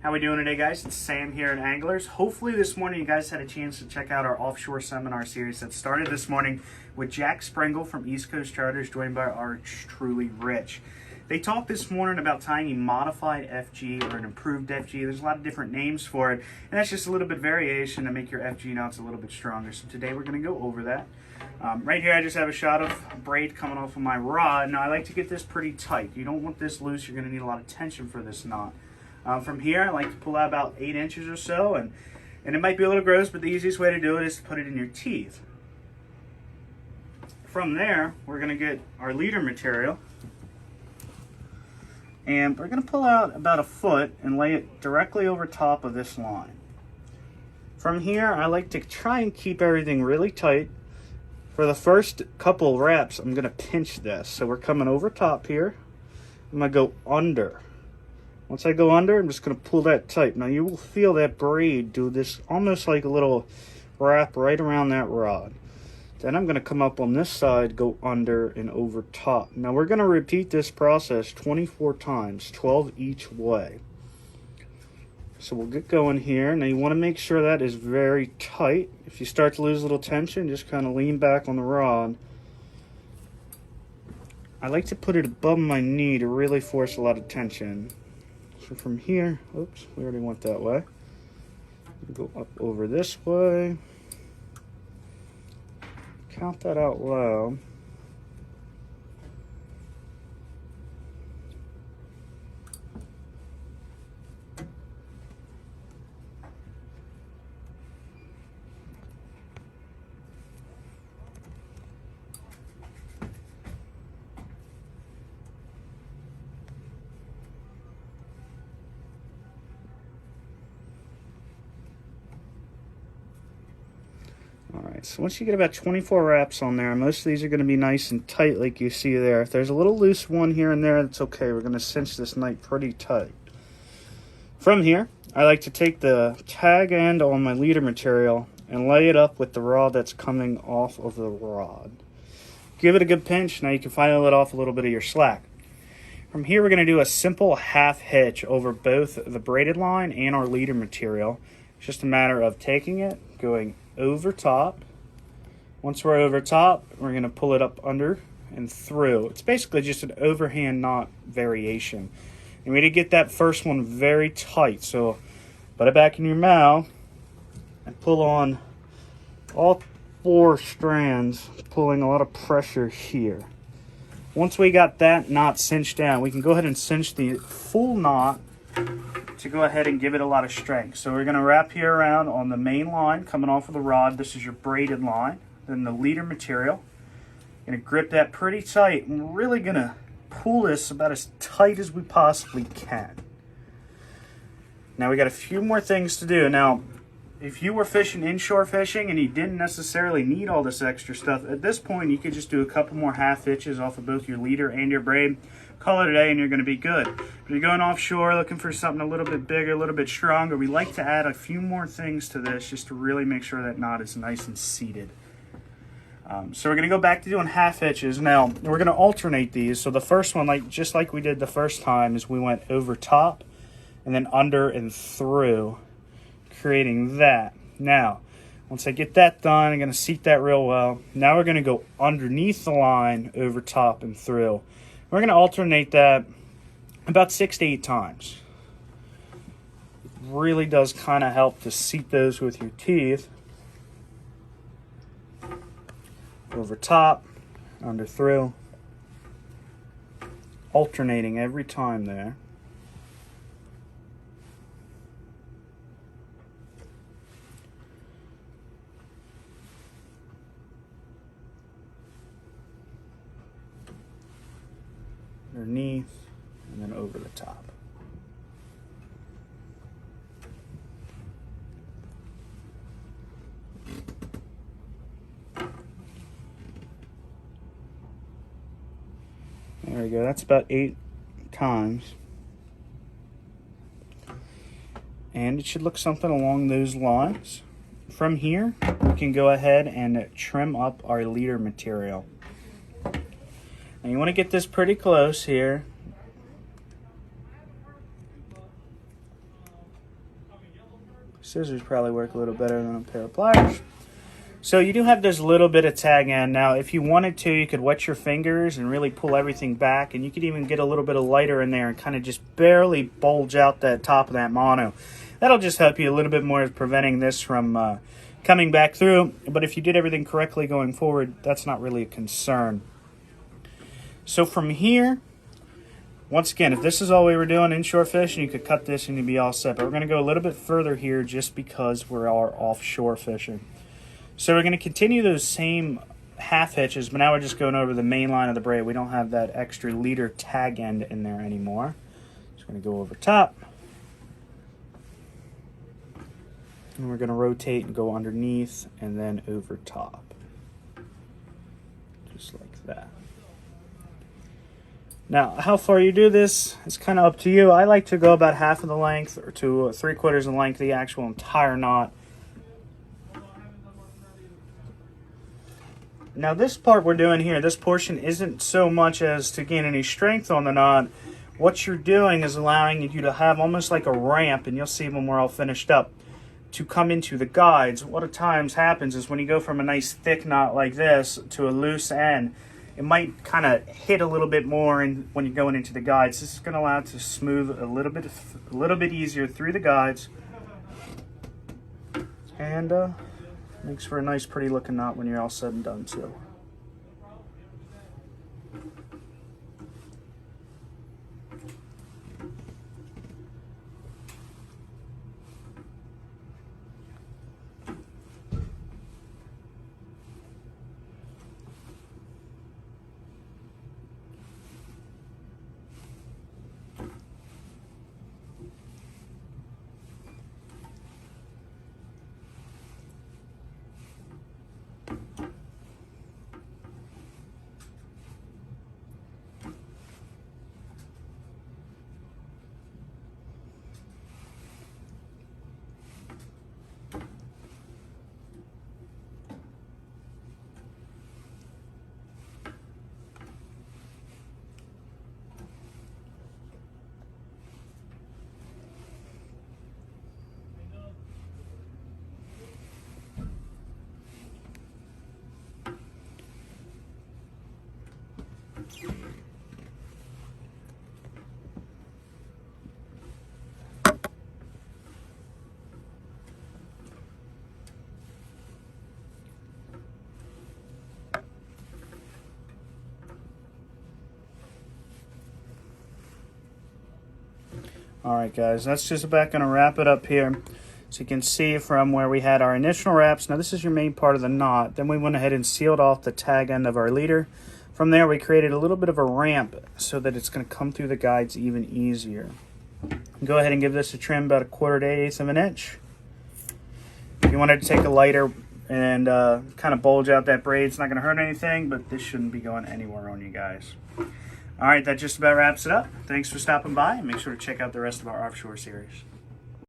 How we doing today, guys? It's Sam here at Anglers. Hopefully this morning you guys had a chance to check out our offshore seminar series that started this morning with Jack Sprengel from East Coast Charters, joined by ours truly, Rich. They talked this morning about tying a modified FG or an improved FG. There's a lot of different names for it, and that's just a little bit variation to make your FG knots a little bit stronger. So today we're going to go over that. Right here I just have a shot of braid coming off of my rod. Now I like to get this pretty tight. You don't want this loose. You're going to need a lot of tension for this knot. From here, I like to pull out about 8 inches or so, and it might be a little gross, but the easiest way to do it is to put it in your teeth. From there, we're going to get our leader material, and we're going to pull out about a foot and lay it directly over top of this line. From here, I like to try and keep everything really tight. For the first couple wraps, I'm going to pinch this. So we're coming over top here. I'm going to go under. Once I go under, I'm just going to pull that tight. Now you will feel that braid do this almost like a little wrap right around that rod. Then I'm going to come up on this side, go under and over top. Now we're going to repeat this process 24 times, 12 each way. So we'll get going here. Now you want to make sure that is very tight. If you start to lose a little tension, just kind of lean back on the rod. I like to put it above my knee to really force a lot of tension. So from here, oops, we already went that way. Go up over this way. Count that out loud. Alright, so once you get about 24 wraps on there, most of these are going to be nice and tight like you see there. If there's a little loose one here and there, that's okay. We're going to cinch this knot pretty tight. From here, I like to take the tag end on my leader material and lay it up with the rod that's coming off of the rod. Give it a good pinch. Now you can finally let off a little bit of your slack. From here, we're going to do a simple half hitch over both the braided line and our leader material. It's just a matter of taking it, going over top. Once we're over top, we're going to pull it up under and through. It's basically just an overhand knot variation. And we need to get that first one very tight. So put it back in your mouth and pull on all 4 strands, pulling a lot of pressure here. Once we got that knot cinched down, we can go ahead and cinch the full knot to go ahead and give it a lot of strength. So we're going to wrap here around on the main line coming off of the rod. This is your braided line. Then the leader material. Going to grip that pretty tight, and we're really going to pull this about as tight as we possibly can. Now we got a few more things to do. Now, if you were fishing inshore fishing and you didn't necessarily need all this extra stuff, at this point you could just do a couple more half hitches off of both your leader and your braid. Call it a day and you're going to be good. But if you're going offshore looking for something a little bit bigger, a little bit stronger, we like to add a few more things to this just to really make sure that knot is nice and seated. So we're going to go back to doing half hitches. Now we're going to alternate these. So the first one, just like we did the first time, is we went over top and then under and through, creating that. Now once I get that done, I'm going to seat that real well. Now we're going to go underneath the line, over top and through. We're going to alternate that about 6 to 8 times. It really does kind of help to seat those with your teeth. Over top, under through. Alternating every time there. Underneath, and then over the top. There we go, that's about 8 times. And it should look something along those lines. From here, we can go ahead and trim up our leader material. Now you want to get this pretty close here. Scissors probably work a little better than a pair of pliers. So you do have this little bit of tag end. Now, if you wanted to, you could wet your fingers and really pull everything back, and you could even get a little bit of lighter in there and kind of just barely bulge out that top of that mono. That'll just help you a little bit more, preventing this from coming back through. But if you did everything correctly going forward, that's not really a concern. So from here, once again, if this is all we were doing inshore fishing, you could cut this and you'd be all set. But we're going to go a little bit further here just because we are offshore fishing. So we're going to continue those same half hitches, but now we're just going over the main line of the braid. We don't have that extra leader tag end in there anymore. Just going to go over top. And we're going to rotate and go underneath and then over top. Just like that. Now, how far you do this, it's kind of up to you. I like to go about half of the length or to 3/4 of the length of the actual entire knot. Now, this part we're doing here, this portion isn't so much as to gain any strength on the knot. What you're doing is allowing you to have almost like a ramp, and you'll see when we're all finished up, to come into the guides. What at times happens is when you go from a nice thick knot like this to a loose end, it might kind of hit a little bit more when you're going into the guides. This is going to allow it to smooth a little bit easier through the guides, and makes for a nice, pretty looking knot when you're all said and done too. Alright guys, that's just about going to wrap it up here. So you can see from where we had our initial wraps, now this is your main part of the knot. Then we went ahead and sealed off the tag end of our leader. From there we created a little bit of a ramp so that it's going to come through the guides even easier. Go ahead and give this a trim about 1/4 to 1/8 of an inch. If you wanted to take a lighter and kind of bulge out that braid, it's not going to hurt anything, but this shouldn't be going anywhere on you guys. All right, that just about wraps it up. Thanks for stopping by, and make sure to check out the rest of our Offshore series.